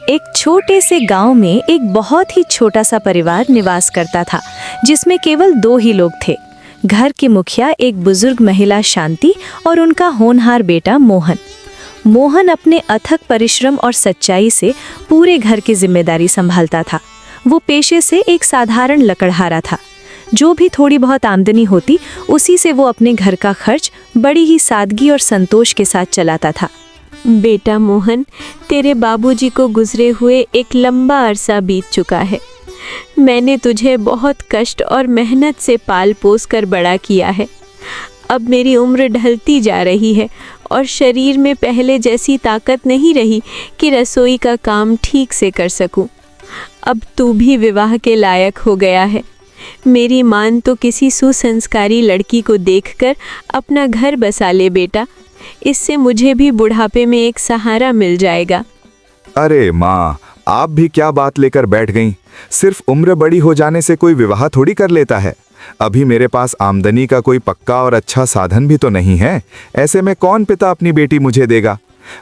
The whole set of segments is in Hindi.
एक छोटे से गांव में एक बहुत ही छोटा सा परिवार निवास करता था, जिसमें केवल 2 ही लोग थे। घर की मुखिया एक बुजुर्ग महिला शांति और उनका होनहार बेटा मोहन। मोहन अपने अथक परिश्रम और सच्चाई से पूरे घर की जिम्मेदारी संभालता था। वो पेशे से एक साधारण लकड़हारा था। जो भी थोड़ी बहुत आमदनी होती, उसी से वो अपने घर का खर्च बड़ी ही सादगी और संतोष के साथ चलाता था। बेटा मोहन, तेरे बाबूजी को गुजरे हुए एक लंबा अरसा बीत चुका है। मैंने तुझे बहुत कष्ट और मेहनत से पाल पोस कर बड़ा किया है। अब मेरी उम्र ढलती जा रही है और शरीर में पहले जैसी ताकत नहीं रही कि रसोई का काम ठीक से कर सकूं। अब तू भी विवाह के लायक हो गया है। मेरी मान तो किसी सुसंस्कारी लड़की को देखकर अपना घर बसा ले बेटा। इससे मुझे भी बुढ़ापे में एक सहारा मिल जाएगा। अरे माँ, आप भी क्या बात लेकर बैठ गईं? सिर्फ उम्र बड़ी हो जाने से कोई विवाह थोड़ी कर लेता है। अभी मेरे पास आमदनी का कोई पक्का और अच्छा साधन भी तो नहीं है। ऐसे में कौन पिता अपनी बेटी मुझे देगा?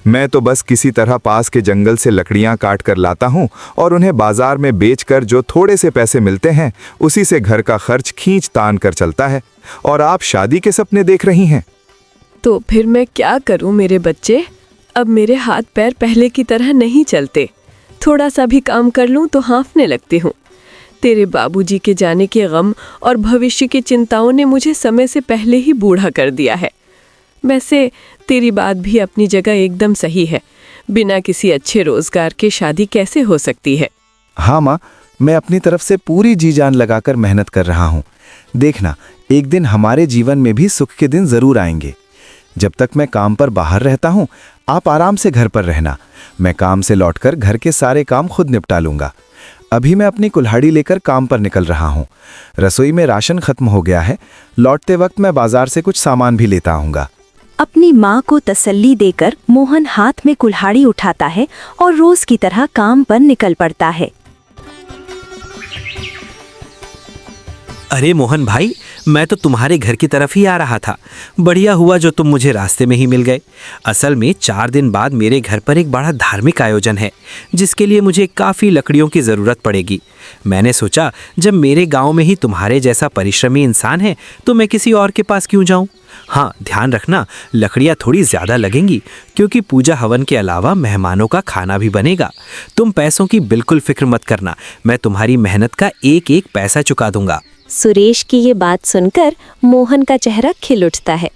मैं तो बस किसी तरह पास के जंगल से लकड़ियां काट कर लाता हूं और उन्हें बाजार में बेचकर जो थोड़े से पैसे मिलते हैं, उसी से घर का खर्च खींच तान कर चलता है। और आप शादी के सपने देख रही हैं। तो फिर मैं क्या करूं मेरे बच्चे? अब मेरे हाथ पैर पहले की तरह नहीं चलते। थोड़ा सा भी काम कर लूं तो हाँफने लगती हूँ। तेरे बाबूजी के जाने के गम और भविष्य की चिंताओं ने मुझे समय से पहले ही बूढ़ा कर दिया है। वैसे तेरी बात भी अपनी जगह एकदम सही है। बिना किसी अच्छे रोजगार के शादी कैसे हो सकती है? हाँ माँ, मैं अपनी तरफ से पूरी जी जान लगाकर मेहनत कर रहा हूँ। देखना, एक दिन हमारे जीवन में भी सुख के दिन जरूर आएंगे। जब तक मैं काम पर बाहर रहता हूँ, आप आराम से घर पर रहना। मैं काम से लौटकर घर के सारे काम खुद निपटा लूंगा। अभी मैं अपनी कुल्हाड़ी लेकर काम पर निकल रहा हूँ। रसोई में राशन खत्म हो गया है। लौटते वक्त मैं बाजार से कुछ सामान भी लेता आऊंगा। अपनी माँ को तसल्ली देकर मोहन हाथ में कुल्हाड़ी उठाता है और रोज की तरह काम पर निकल पड़ता है। अरे मोहन भाई, मैं तो तुम्हारे घर की तरफ ही आ रहा था। बढ़िया हुआ जो तुम मुझे रास्ते में ही मिल गए। असल में 4 दिन बाद मेरे घर पर एक बड़ा धार्मिक आयोजन है, जिसके लिए मुझे काफ़ी लकड़ियों की ज़रूरत पड़ेगी। मैंने सोचा, जब मेरे गांव में ही तुम्हारे जैसा परिश्रमी इंसान है, तो मैं किसी और के पास क्यों जाऊं? हाँ, ध्यान रखना, लकड़ियाँ थोड़ी ज़्यादा लगेंगी, क्योंकि पूजा हवन के अलावा मेहमानों का खाना भी बनेगा। तुम पैसों की बिल्कुल फिक्र मत करना। मैं तुम्हारी मेहनत का एक एक पैसा चुका दूंगा। सुरेश की ये बात सुनकर मोहन का चेहरा खिल उठता है।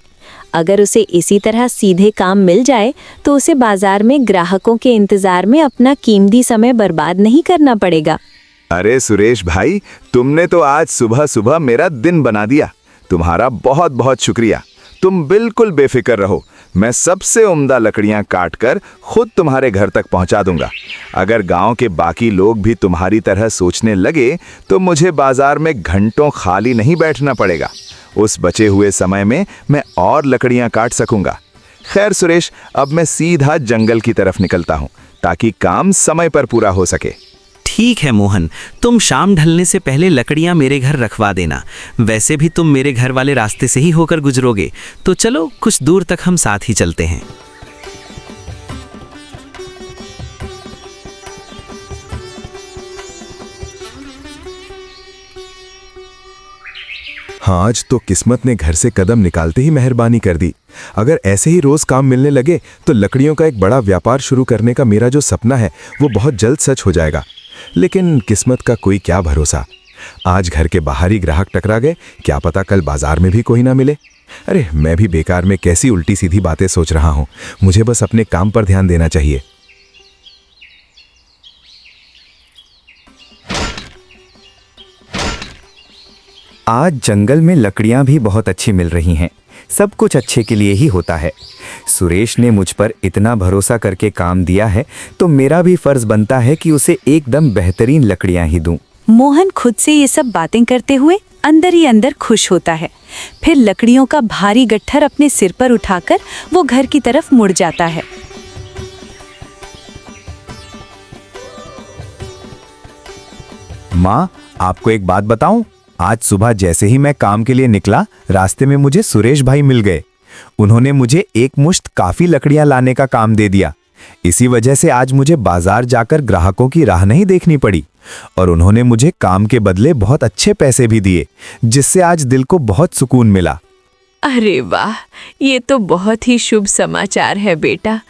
अगर उसे इसी तरह सीधे काम मिल जाए तो उसे बाजार में ग्राहकों के इंतजार में अपना कीमती समय बर्बाद नहीं करना पड़ेगा। अरे सुरेश भाई, तुमने तो आज सुबह सुबह मेरा दिन बना दिया। तुम्हारा बहुत बहुत शुक्रिया। तुम बिल्कुल बेफिक्र रहो। मैं सबसे उम्दा लकड़ियां काटकर खुद तुम्हारे घर तक पहुंचा दूंगा। अगर गांव के बाकी लोग भी तुम्हारी तरह सोचने लगे तो मुझे बाजार में घंटों खाली नहीं बैठना पड़ेगा। उस बचे हुए समय में मैं और लकड़ियां काट सकूंगा। खैर सुरेश, अब मैं सीधा जंगल की तरफ निकलता हूं ताकि काम समय पर पूरा हो सके। ठीक है मोहन, तुम शाम ढलने से पहले लकड़ियाँ मेरे घर रखवा देना। वैसे भी तुम मेरे घर वाले रास्ते से ही होकर गुजरोगे, तो चलो कुछ दूर तक हम साथ ही चलते हैं। हाँ, आज तो किस्मत ने घर से कदम निकालते ही मेहरबानी कर दी। अगर ऐसे ही रोज काम मिलने लगे तो लकड़ियों का एक बड़ा व्यापार शुरू करने का मेरा जो सपना है वो बहुत जल्द सच हो जाएगा। लेकिन किस्मत का कोई क्या भरोसा। आज घर के बाहर ही ग्राहक टकरा गए, क्या पता कल बाजार में भी कोई ना मिले। अरे मैं भी बेकार में कैसी उल्टी सीधी बातें सोच रहा हूँ। मुझे बस अपने काम पर ध्यान देना चाहिए। आज जंगल में लकड़ियां भी बहुत अच्छी मिल रही हैं। सब कुछ अच्छे के लिए ही होता है। सुरेश ने मुझ पर इतना भरोसा करके काम दिया है, तो मेरा भी फर्ज बनता है कि उसे एकदम बेहतरीन लकड़ियां ही दूं। मोहन खुद से ये सब बातें करते हुए अंदर ही अंदर खुश होता है। फिर लकड़ियों का भारी गट्ठर अपने सिर पर उठाकर वो घर की तरफ मुड़ जाता है। माँ, आपको एक बात बताऊं? आज सुबह जैसे ही मैं काम के लिए निकला, रास्ते में मुझे सुरेश भाई मिल गए। उन्होंने मुझे एक मुश्त काफी लकड़ियां लाने का काम दे दिया। इसी वजह से आज मुझे बाजार जाकर ग्राहकों की राह नहीं देखनी पड़ी और उन्होंने मुझे काम के बदले बहुत अच्छे पैसे भी दिए, जिससे आज दिल को बहुत सुकून मिला। अरे वाह, ये तो बहुत ही शुभ समाचार है बेटा।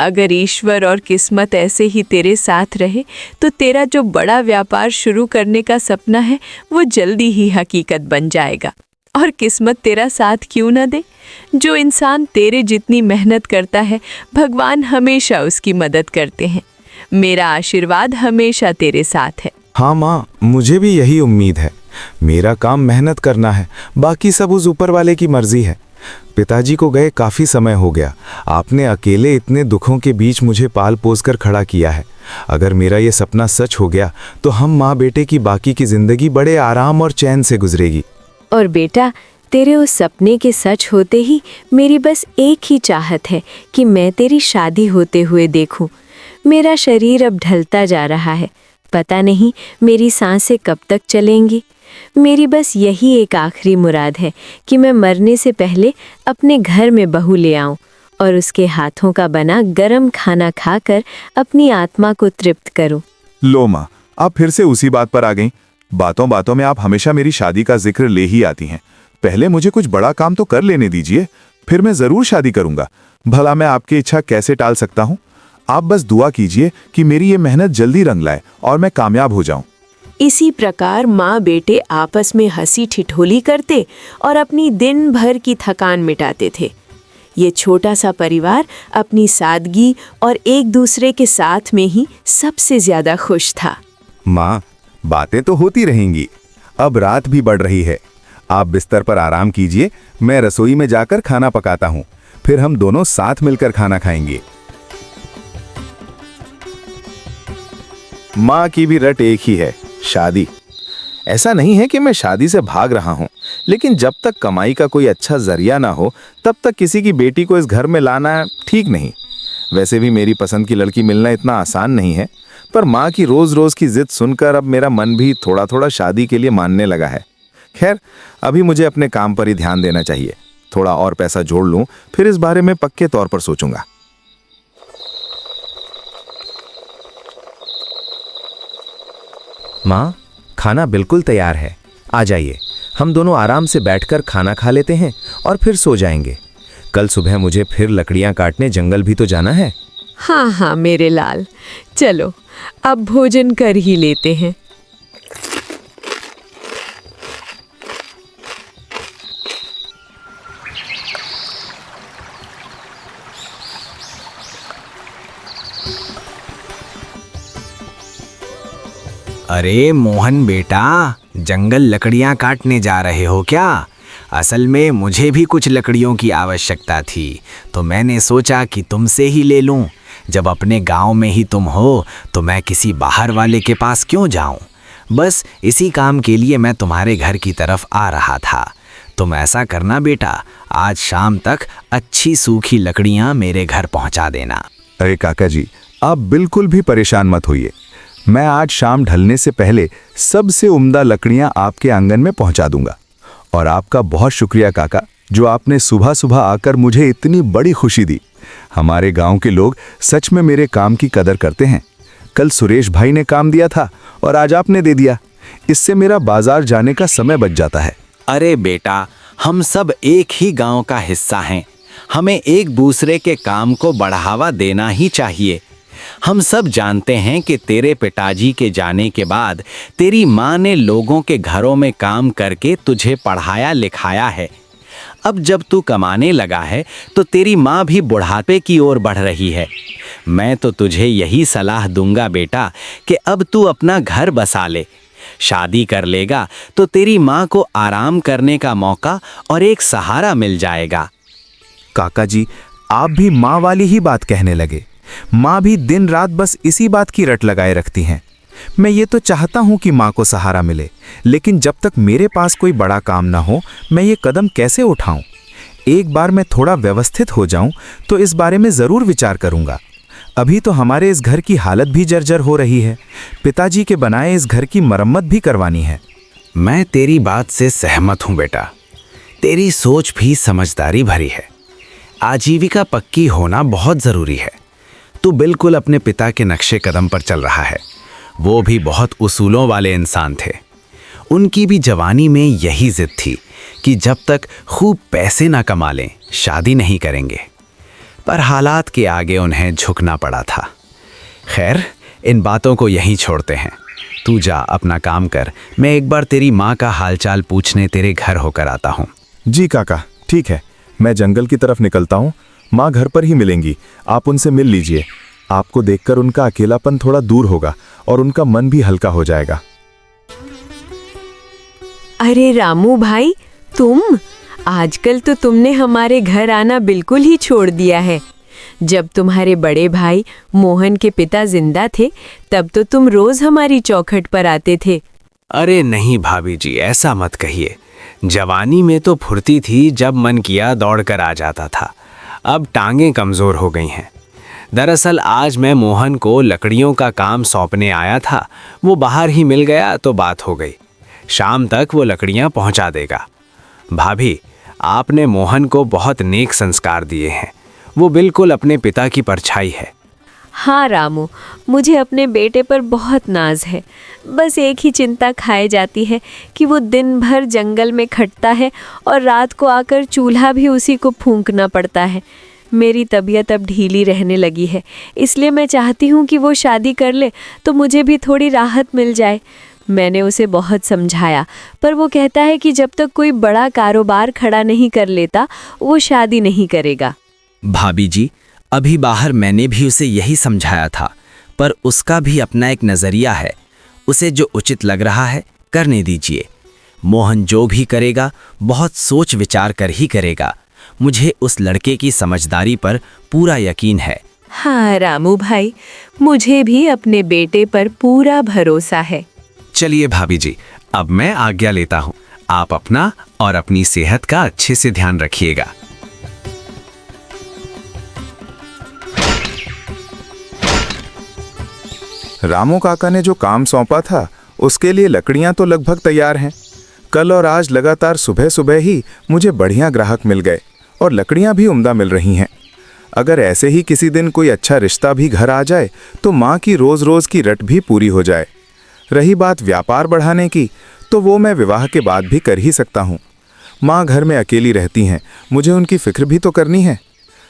अगर ईश्वर और किस्मत ऐसे ही तेरे साथ रहे तो तेरा जो बड़ा व्यापार शुरू करने का सपना है वो जल्दी ही हकीकत बन जाएगा। और किस्मत तेरा साथ क्यों न दे। जो इंसान तेरे जितनी मेहनत करता है भगवान हमेशा उसकी मदद करते हैं। मेरा आशीर्वाद हमेशा तेरे साथ है। हाँ माँ, मुझे भी यही उम्मीद है। मेरा काम मेहनत करना है, बाकी सब उस ऊपर वाले की मर्जी है। पिताजी को गए काफ़ी समय हो गया। आपने अकेले इतने दुखों के बीच मुझे पाल पोस कर खड़ा किया है। अगर मेरा ये सपना सच हो गया तो हम माँ बेटे की बाकी की ज़िंदगी बड़े आराम और चैन से गुजरेगी। और बेटा, तेरे उस सपने के सच होते ही मेरी बस एक ही चाहत है कि मैं तेरी शादी होते हुए देखूं। मेरा शरीर अब ढलता जा रहा है, पता नहीं मेरी सांसें कब तक चलेंगी। मेरी बस यही एक आखिरी मुराद है कि मैं मरने से पहले अपने घर में बहू ले आऊं और उसके हाथों का बना गरम खाना खाकर अपनी आत्मा को तृप्त करूं। लो माँ, आप फिर से उसी बात पर आ गईं। बातों बातों में आप हमेशा मेरी शादी का जिक्र ले ही आती हैं। पहले मुझे कुछ बड़ा काम तो कर लेने दीजिए, फिर मैं जरूर शादी करूंगा। भला मैं आपकी इच्छा कैसे टाल सकता हूँ। आप बस दुआ कीजिए कि मेरी ये मेहनत जल्दी रंग लाए और मैं कामयाब हो जाऊं। इसी प्रकार माँ बेटे आपस में हंसी ठिठोली करते और अपनी दिन भर की थकान मिटाते थे। ये छोटा सा परिवार अपनी सादगी और एक दूसरे के साथ में ही सबसे ज्यादा खुश था। माँ, बातें तो होती रहेंगी। अब रात भी बढ़ रही है। आप बिस्तर पर आराम कीजिए, मैं रसोई में जाकर खाना पकाता हूँ। फिर हम दोनों साथ मिलकर खाना खाएंगे। माँ की भी रट एक ही है, शादी। ऐसा नहीं है कि मैं शादी से भाग रहा हूँ, लेकिन जब तक कमाई का कोई अच्छा जरिया ना हो तब तक किसी की बेटी को इस घर में लाना ठीक नहीं। वैसे भी मेरी पसंद की लड़की मिलना इतना आसान नहीं है, पर माँ की रोज रोज की जिद सुनकर अब मेरा मन भी थोड़ा थोड़ा शादी के लिए मानने लगा है। खैर, अभी मुझे अपने काम पर ही ध्यान देना चाहिए। थोड़ा और पैसा जोड़ लूँ, फिर इस बारे में पक्के तौर पर सोचूंगा। माँ, खाना बिल्कुल तैयार है, आ जाइए। हम दोनों आराम से बैठकर खाना खा लेते हैं और फिर सो जाएंगे। कल सुबह मुझे फिर लकड़ियाँ काटने जंगल भी तो जाना है। हाँ हाँ मेरे लाल, चलो अब भोजन कर ही लेते हैं। अरे मोहन बेटा, जंगल लकड़ियाँ काटने जा रहे हो क्या? असल में मुझे भी कुछ लकड़ियों की आवश्यकता थी, तो मैंने सोचा कि तुमसे ही ले लूं। जब अपने गांव में ही तुम हो तो मैं किसी बाहर वाले के पास क्यों जाऊं? बस इसी काम के लिए मैं तुम्हारे घर की तरफ आ रहा था। तुम ऐसा करना बेटा, आज शाम तक अच्छी सूखी लकड़ियाँ मेरे घर पहुँचा देना। अरे काका जी, आप बिल्कुल भी परेशान मत होइए। मैं आज शाम ढलने से पहले सबसे उम्दा लकड़ियां आपके आंगन में पहुंचा दूंगा। और आपका बहुत शुक्रिया काका, जो आपने सुबह सुबह आकर मुझे इतनी बड़ी खुशी दी। हमारे गांव के लोग सच में मेरे काम की कदर करते हैं। कल सुरेश भाई ने काम दिया था और आज आपने दे दिया। इससे मेरा बाजार जाने का समय बच जाता है। अरे बेटा, हम सब एक ही गांव का हिस्सा हैं। हमें एक दूसरे के काम को बढ़ावा देना ही चाहिए। हम सब जानते हैं कि तेरे पिताजी के जाने के बाद तेरी माँ ने लोगों के घरों में काम करके तुझे पढ़ाया लिखाया है। अब जब तू कमाने लगा है तो तेरी माँ भी बुढ़ापे की ओर बढ़ रही है। मैं तो तुझे यही सलाह दूंगा बेटा कि अब तू अपना घर बसा ले। शादी कर लेगा तो तेरी माँ को आराम करने का मौका और एक सहारा मिल जाएगा। काका जी, आप भी माँ वाली ही बात कहने लगे। माँ भी दिन रात बस इसी बात की रट लगाए रखती हैं। मैं ये तो चाहता हूँ कि माँ को सहारा मिले, लेकिन जब तक मेरे पास कोई बड़ा काम ना हो मैं ये कदम कैसे उठाऊं? एक बार मैं थोड़ा व्यवस्थित हो जाऊं तो इस बारे में ज़रूर विचार करूंगा। अभी तो हमारे इस घर की हालत भी जर्जर हो रही है। पिताजी के बनाए इस घर की मरम्मत भी करवानी है। मैं तेरी बात से सहमत हूँ बेटा। तेरी सोच भी समझदारी भरी है। आजीविका पक्की होना बहुत ज़रूरी है। तू बिल्कुल अपने पिता के नक्शे कदम पर चल रहा है। वो भी बहुत उसूलों वाले इंसान थे। उनकी भी जवानी में यही जिद थी कि जब तक खूब पैसे ना कमा लें शादी नहीं करेंगे, पर हालात के आगे उन्हें झुकना पड़ा था। खैर, इन बातों को यहीं छोड़ते हैं। तू जा अपना काम कर, मैं एक बार तेरी माँ का हालचाल पूछने तेरे घर होकर आता हूँ। जी काका, ठीक है। मैं जंगल की तरफ निकलता हूँ। माँ घर पर ही मिलेंगी, आप उनसे मिल लीजिए। आपको देखकर उनका अकेलापन थोड़ा दूर होगा और उनका मन भी हल्का हो जाएगा। अरे रामू भाई, तुम आजकल तो तुमने हमारे घर आना बिल्कुल ही छोड़ दिया है। जब तुम्हारे बड़े भाई मोहन के पिता जिंदा थे तब तो तुम रोज हमारी चौखट पर आते थे। अरे नहीं भाभी जी, ऐसा मत कहिए। जवानी में तो फुर्ती थी, जब मन किया दौड़ कर आ जाता था। अब टांगें कमज़ोर हो गई हैं। दरअसल आज मैं मोहन को लकड़ियों का काम सौंपने आया था। वो बाहर ही मिल गया तो बात हो गई। शाम तक वो लकड़ियाँ पहुँचा देगा। भाभी, आपने मोहन को बहुत नेक संस्कार दिए हैं। वो बिल्कुल अपने पिता की परछाई है। हाँ रामू, मुझे अपने बेटे पर बहुत नाज है। बस एक ही चिंता खाए जाती है कि वो दिन भर जंगल में खटता है और रात को आकर चूल्हा भी उसी को फूंकना पड़ता है। मेरी तबीयत अब ढीली रहने लगी है, इसलिए मैं चाहती हूँ कि वो शादी कर ले तो मुझे भी थोड़ी राहत मिल जाए। मैंने उसे बहुत समझाया, पर वो कहता है कि जब तक कोई बड़ा कारोबार खड़ा नहीं कर लेता वो शादी नहीं करेगा। भाभी जी, अभी बाहर मैंने भी उसे यही समझाया था, पर उसका भी अपना एक नज़रिया है। उसे जो उचित लग रहा है करने दीजिए। मोहन जो भी करेगा बहुत सोच विचार कर ही करेगा। मुझे उस लड़के की समझदारी पर पूरा यकीन है। हाँ रामू भाई, मुझे भी अपने बेटे पर पूरा भरोसा है। चलिए भाभी जी, अब मैं आज्ञा लेता हूँ। आप अपना और अपनी सेहत का अच्छे से ध्यान रखिएगा। रामू काका ने जो काम सौंपा था उसके लिए लकड़ियां तो लगभग तैयार हैं। कल और आज लगातार सुबह सुबह ही मुझे बढ़िया ग्राहक मिल गए और लकड़ियां भी उम्दा मिल रही हैं। अगर ऐसे ही किसी दिन कोई अच्छा रिश्ता भी घर आ जाए तो माँ की रोज रोज की रट भी पूरी हो जाए। रही बात व्यापार बढ़ाने की, तो वो मैं विवाह के बाद भी कर ही सकता हूँ। माँ घर में अकेली रहती हैं, मुझे उनकी फिक्र भी तो करनी है।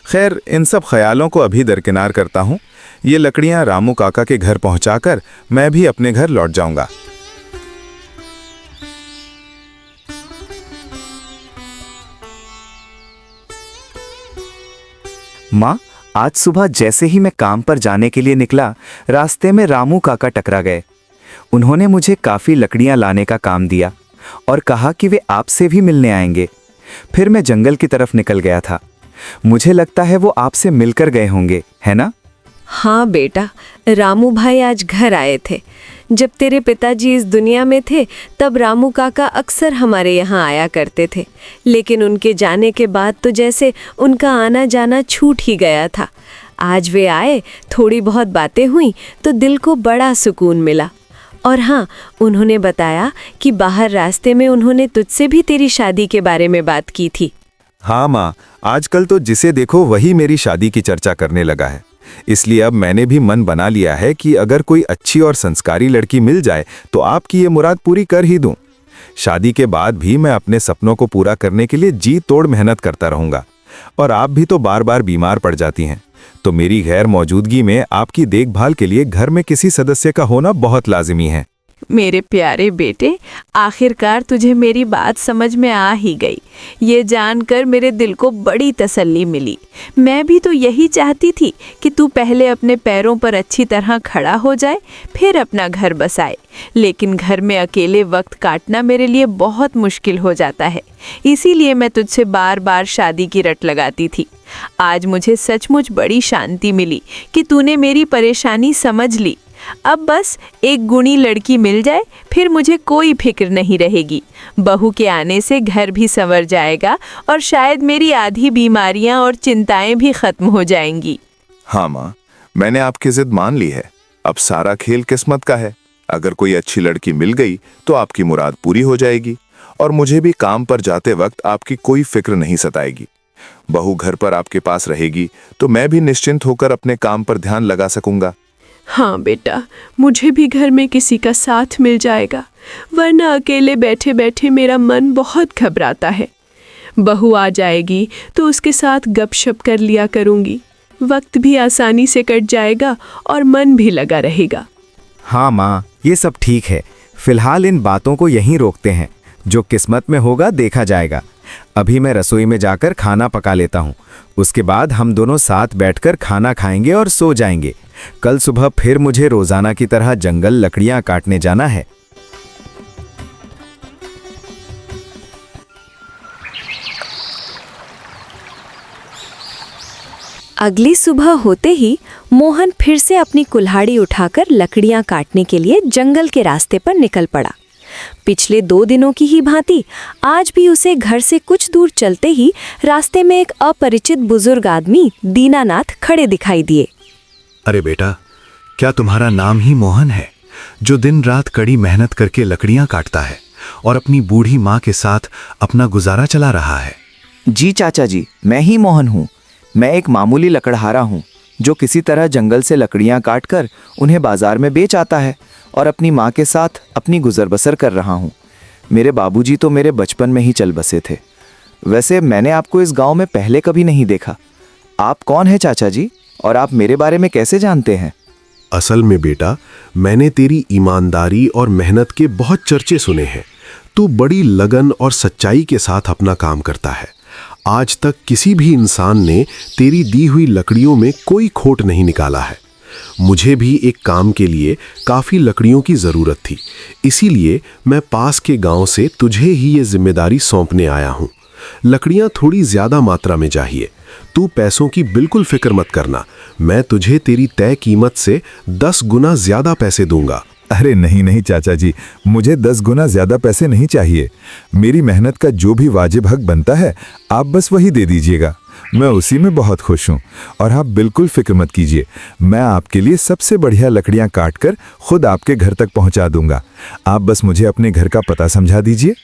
खैर, इन सब ख्यालों को अभी दरकिनार करता हूँ। ये लकड़ियाँ रामू काका के घर पहुँचाकर मैं भी अपने घर लौट जाऊँगा। माँ, आज सुबह जैसे ही मैं काम पर जाने के लिए निकला, रास्ते में रामू काका टकरा गए। उन्होंने मुझे काफ़ी लकड़ियाँ लाने का काम दिया और कहा कि वे आपसे भी मिलने आएंगे। फिर मैं जंगल की तरफ निकल गया था। मुझे लगता है वो आपसे मिलकर गए होंगे, है ना? हाँ बेटा, रामू भाई आज घर आए थे। जब तेरे पिताजी इस दुनिया में थे तब रामू काका अक्सर हमारे यहाँ आया करते थे, लेकिन उनके जाने के बाद तो जैसे उनका आना जाना छूट ही गया था। आज वे आए, थोड़ी बहुत बातें हुई तो दिल को बड़ा सुकून मिला। और हाँ, उन्होंने बताया कि बाहर रास्ते में उन्होंने तुझसे भी तेरी शादी के बारे में बात की थी। हाँ माँ, आजकल तो जिसे देखो वही मेरी शादी की चर्चा करने लगा है। इसलिए अब मैंने भी मन बना लिया है कि अगर कोई अच्छी और संस्कारी लड़की मिल जाए तो आपकी ये मुराद पूरी कर ही दूं। शादी के बाद भी मैं अपने सपनों को पूरा करने के लिए जी तोड़ मेहनत करता रहूंगा। और आप भी तो बार बार बीमार पड़ जाती हैं, तो मेरी गैर मौजूदगी में आपकी देखभाल के लिए घर में किसी सदस्य का होना बहुत लाजिमी है। मेरे प्यारे बेटे, आखिरकार तुझे मेरी बात समझ में आ ही गई। ये जानकर मेरे दिल को बड़ी तसल्ली मिली। मैं भी तो यही चाहती थी कि तू पहले अपने पैरों पर अच्छी तरह खड़ा हो जाए, फिर अपना घर बसाए। लेकिन घर में अकेले वक्त काटना मेरे लिए बहुत मुश्किल हो जाता है। इसीलिए मैं तुझसे बार बार शादी की रट लगाती थी। आज मुझे सचमुच बड़ी शांति मिली कि तूने मेरी परेशानी समझ ली। अब बस एक गुणी लड़की मिल जाए, फिर मुझे कोई फिक्र नहीं रहेगी। बहू के आने से घर भी संवर जाएगा और शायद मेरी आधी बीमारियां और चिंताएं भी खत्म हो जाएंगी। हाँ माँ, मैंने आपकी जिद मान ली है। अब सारा खेल किस्मत का है। अगर कोई अच्छी लड़की मिल गई तो आपकी मुराद पूरी हो जाएगी और मुझे भी काम पर जाते वक्त आपकी कोई फिक्र नहीं सताएगी। बहू घर पर आपके पास रहेगी तो मैं भी निश्चिंत होकर अपने काम पर ध्यान लगा सकूंगा। हाँ बेटा, मुझे भी घर में किसी का साथ मिल जाएगा, वरना अकेले बैठे बैठे मेरा मन बहुत घबराता है। बहू आ जाएगी तो उसके साथ गपशप कर लिया करूंगी, वक्त भी आसानी से कट जाएगा और मन भी लगा रहेगा। हाँ माँ, ये सब ठीक है। फिलहाल इन बातों को यहीं रोकते हैं, जो किस्मत में होगा देखा जाएगा। अभी मैं रसोई में जाकर खाना पका लेता हूँ, उसके बाद हम दोनों साथ बैठकर खाना खाएंगे और सो जाएंगे। कल सुबह फिर मुझे रोजाना की तरह जंगल लकड़ियाँ काटने जाना है। अगली सुबह होते ही मोहन फिर से अपनी कुल्हाड़ी उठाकर लकड़ियां काटने के लिए जंगल के रास्ते पर निकल पड़ा। पिछले 2 दिनों की ही भांति आज भी उसे घर से कुछ दूर चलते ही रास्ते में एक अपरिचित बुजुर्ग आदमी दीनानाथ खड़े दिखाई दिए। अरे बेटा, क्या तुम्हारा नाम ही मोहन है, जो दिन रात कड़ी मेहनत करके लकड़ियां काटता है और अपनी बूढ़ी माँ के साथ अपना गुजारा चला रहा है? जी चाचा जी, मैं ही मोहन हूँ। मैं एक मामूली लकड़हारा हूँ, जो किसी तरह जंगल से लकड़ियाँ काटकर उन्हें बाजार में बेच आता है और अपनी माँ के साथ अपनी गुजर बसर कर रहा हूँ। मेरे बाबूजी तो मेरे बचपन में ही चल बसे थे। वैसे मैंने आपको इस गांव में पहले कभी नहीं देखा। आप कौन हैं चाचा जी, और आप मेरे बारे में कैसे जानते हैं? असल में बेटा, मैंने तेरी ईमानदारी और मेहनत के बहुत चर्चे सुने हैं। तू बड़ी लगन और सच्चाई के साथ अपना काम करता है। आज तक किसी भी इंसान ने तेरी दी हुई लकड़ियों में कोई खोट नहीं निकाला है। मुझे भी एक काम के लिए काफ़ी लकड़ियों की ज़रूरत थी, इसीलिए मैं पास के गांव से तुझे ही ये जिम्मेदारी सौंपने आया हूँ। लकड़ियाँ थोड़ी ज़्यादा मात्रा में चाहिए। तू पैसों की बिल्कुल फिक्र मत करना, मैं तुझे तेरी तय कीमत से 10 गुना ज़्यादा पैसे दूंगा। अरे नहीं नहीं चाचा जी, मुझे 10 गुना ज्यादा पैसे नहीं चाहिए। मेरी मेहनत का जो भी वाजिब हक बनता है आप बस वही दे दीजिएगा। मैं उसी में बहुत खुश हूँ और आप बिल्कुल फिक्र मत कीजिए। मैं आपके लिए सबसे बढ़िया लकड़ियाँ काटकर खुद आपके घर तक पहुँचा दूंगा। आप बस मुझे अपने घर का पता समझा दीजिए।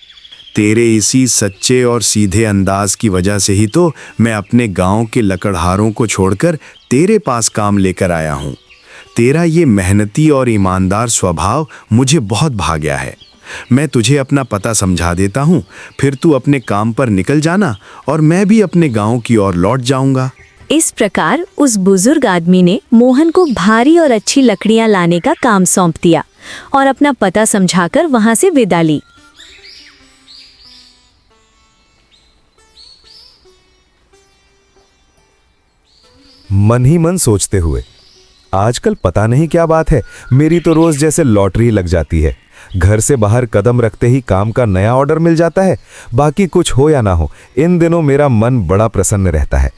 तेरे इसी सच्चे और सीधे अंदाज की वजह से ही तो मैं अपने गांव के लकड़हारों को छोड़कर तेरे पास काम लेकर आया हूँ। तेरा ये मेहनती और ईमानदार स्वभाव मुझे बहुत भा गया है। मैं तुझे अपना पता समझा देता हूँ, फिर तू अपने काम पर निकल जाना और मैं भी अपने गांव की ओर लौट जाऊंगा। इस प्रकार उस बुजुर्ग आदमी ने मोहन को भारी और अच्छी लकड़ियां लाने का काम सौंप दिया और अपना पता समझाकर वहां से विदा ली। मन ही मन सोचते हुए, आजकल पता नहीं क्या बात है, मेरी तो रोज जैसे लॉटरी लग जाती है। घर से बाहर कदम रखते ही काम का नया ऑर्डर मिल जाता है। बाकी कुछ हो या ना हो, इन दिनों मेरा मन बड़ा प्रसन्न रहता है।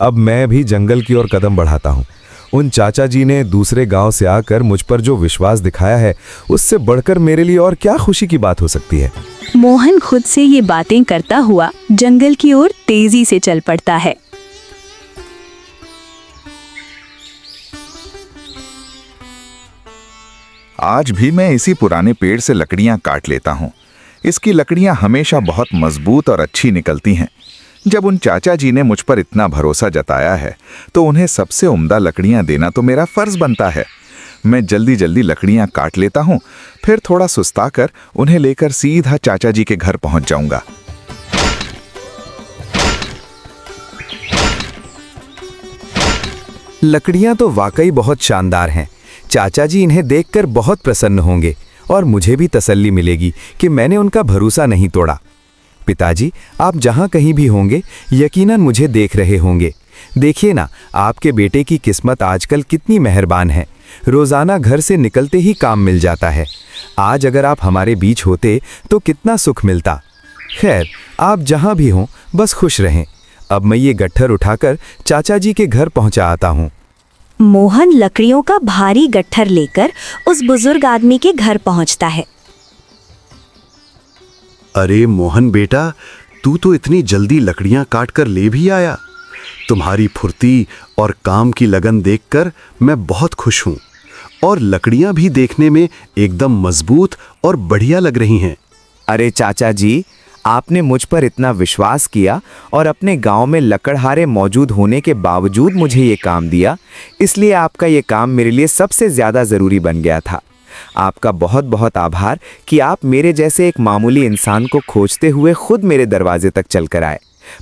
अब मैं भी जंगल की ओर कदम बढ़ाता हूँ। उन चाचा जी ने दूसरे गांव से आकर मुझ पर जो विश्वास दिखाया है, उससे बढ़कर मेरे लिए और क्या खुशी की बात हो सकती है। मोहन खुद से ये बातें करता हुआ जंगल की ओर तेजी से चल पड़ता है। आज भी मैं इसी पुराने पेड़ से लकड़ियां काट लेता हूं। इसकी लकड़ियां हमेशा बहुत मजबूत और अच्छी निकलती हैं। जब उन चाचा जी ने मुझ पर इतना भरोसा जताया है तो उन्हें सबसे उम्दा लकड़ियां देना तो मेरा फर्ज बनता है। मैं जल्दी जल्दी लकड़ियां काट लेता हूं, फिर थोड़ा सुस्ताकर उन्हें लेकर सीधा चाचा जी के घर पहुंच जाऊंगा। लकड़ियां तो वाकई बहुत शानदार हैं। चाचा जी इन्हें देखकर बहुत प्रसन्न होंगे और मुझे भी तसल्ली मिलेगी कि मैंने उनका भरोसा नहीं तोड़ा। पिताजी, आप जहां कहीं भी होंगे यकीनन मुझे देख रहे होंगे। देखिए ना, आपके बेटे की किस्मत आजकल कितनी मेहरबान है। रोजाना घर से निकलते ही काम मिल जाता है। आज अगर आप हमारे बीच होते तो कितना सुख मिलता। खैर, आप जहां भी हों बस खुश रहें। अब मैं ये गट्ठर उठाकर चाचा जी के घर पहुंचा आता हूँ। मोहन लकड़ियों का भारी गट्ठर लेकर उस बुजुर्ग आदमी के घर पहुंचता है। अरे मोहन बेटा, तू तो इतनी जल्दी लकड़ियां काट कर ले भी आया। तुम्हारी फुर्ती और काम की लगन देखकर मैं बहुत खुश हूँ। और लकड़ियां भी देखने में एकदम मजबूत और बढ़िया लग रही हैं। अरे चाचा जी, आपने मुझ पर इतना विश्वास किया और अपने गांव में लकड़हारे मौजूद होने के बावजूद मुझे ये काम दिया, इसलिए आपका ये काम मेरे लिए सबसे ज़्यादा ज़रूरी बन गया था। आपका बहुत बहुत आभार कि आप मेरे जैसे एक मामूली इंसान को खोजते हुए खुद मेरे दरवाजे तक चलकर आए।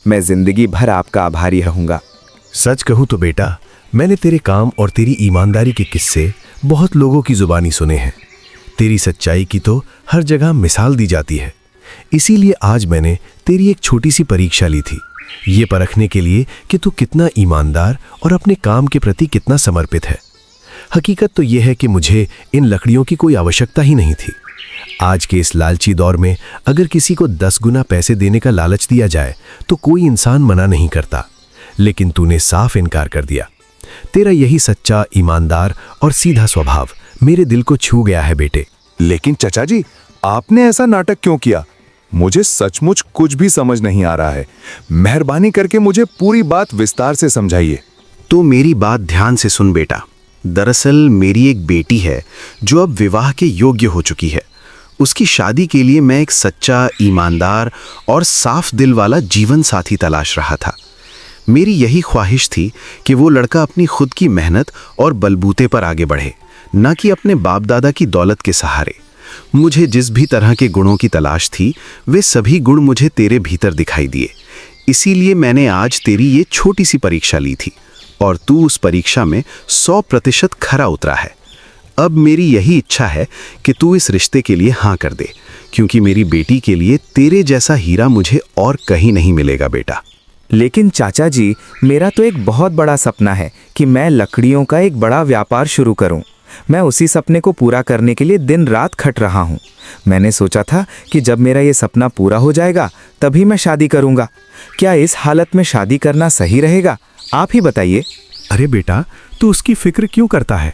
मैं ज़िंदगी भर आपका आभारी रहूँगा। सच कहूँ तो बेटा, मैंने तेरे काम और तेरी ईमानदारी के किस्से बहुत लोगों की जुबानी सुने हैं। तेरी सच्चाई की तो हर जगह मिसाल दी जाती है। इसीलिए आज मैंने तेरी एक छोटी सी परीक्षा ली थी, ये परखने के लिए कि तू कितना ईमानदार और अपने काम के प्रति कितना समर्पित है। हकीकत तो यह है कि मुझे इन लकड़ियों की कोई आवश्यकता ही नहीं थी। आज के इस लालची दौर में अगर किसी को 10 गुना पैसे देने का लालच दिया जाए तो कोई इंसान मना नहीं करता, लेकिन तूने साफ इनकार कर दिया। तेरा यही सच्चा, ईमानदार और सीधा स्वभाव मेरे दिल को छू गया है बेटे। लेकिन चचा जी, आपने ऐसा नाटक क्यों किया? मुझे सचमुच कुछ भी समझ नहीं आ रहा है। मेहरबानी करके मुझे पूरी बात विस्तार से समझाइए। तो मेरी बात ध्यान से सुन बेटा। दरअसल मेरी एक बेटी है जो अब विवाह के योग्य हो चुकी है। उसकी शादी के लिए मैं एक सच्चा, ईमानदार और साफ दिल वाला जीवन साथी तलाश रहा था। मेरी यही ख्वाहिश थी कि वो लड़का अपनी खुद की मेहनत और बलबूते पर आगे बढ़े, न कि अपने बाप दादा की दौलत के सहारे। मुझे जिस भी तरह के गुणों की तलाश थी, वे सभी गुण मुझे तेरे भीतर दिखाई दिए। इसीलिए मैंने आज तेरी ये छोटी सी परीक्षा ली थी और तू उस परीक्षा में 100% खरा उतरा है। अब मेरी यही इच्छा है कि तू इस रिश्ते के लिए हाँ कर दे, क्योंकि मेरी बेटी के लिए तेरे जैसा हीरा मुझे और कहीं नहीं मिलेगा बेटा। लेकिन चाचा जी, मेरा तो एक बहुत बड़ा सपना है कि मैं लकड़ियों का एक बड़ा व्यापार शुरू करूं। मैं उसी सपने को पूरा करने के लिए दिन रात खट रहा हूं। मैंने सोचा था कि जब मेरा ये सपना पूरा हो जाएगा तभी मैं शादी करूंगा। क्या इस हालत में शादी करना सही रहेगा? आप ही बताइए। अरे बेटा, तू उसकी फिक्र क्यों करता है?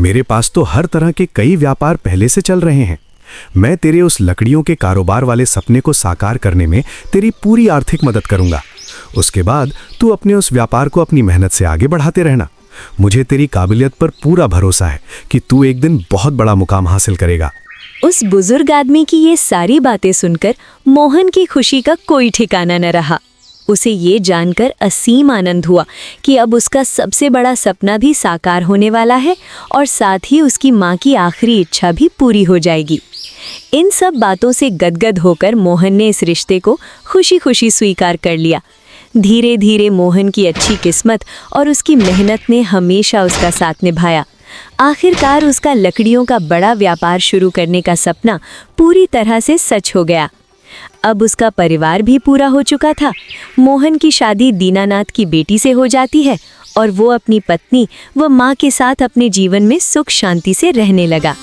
मेरे पास तो हर तरह के कई व्यापार पहले से चल रहे हैं। मैं तेरे उस लकड़ियों के कारोबार वाले सपने को साकार करने में तेरी पूरी आर्थिक मदद करूंगा। उसके बाद तू अपने उस व्यापार को अपनी मेहनत से आगे बढ़ाते रहना। मुझे तेरी काबिलियत पर पूरा भरोसा है कि तू एक दिन बहुत बड़ा मुकाम हासिल करेगा। उस बुजुर्ग आदमी की ये सारी बातें सुनकर मोहन की खुशी का कोई ठिकाना न रहा। उसे ये जानकर असीम आनंद हुआ कि अब उसका सबसे बड़ा सपना भी साकार होने वाला है और साथ ही उसकी माँ की आखिरी इच्छा भी पूरी हो जाएगी। इन सब बातों से गदगद होकर मोहन ने इस रिश्ते को खुशी खुशी स्वीकार कर लिया। धीरे धीरे मोहन की अच्छी किस्मत और उसकी मेहनत ने हमेशा उसका साथ निभाया। आखिरकार उसका लकड़ियों का बड़ा व्यापार शुरू करने का सपना पूरी तरह से सच हो गया। अब उसका परिवार भी पूरा हो चुका था। मोहन की शादी दीनानाथ की बेटी से हो जाती है और वो अपनी पत्नी व माँ के साथ अपने जीवन में सुख शांति से रहने लगा।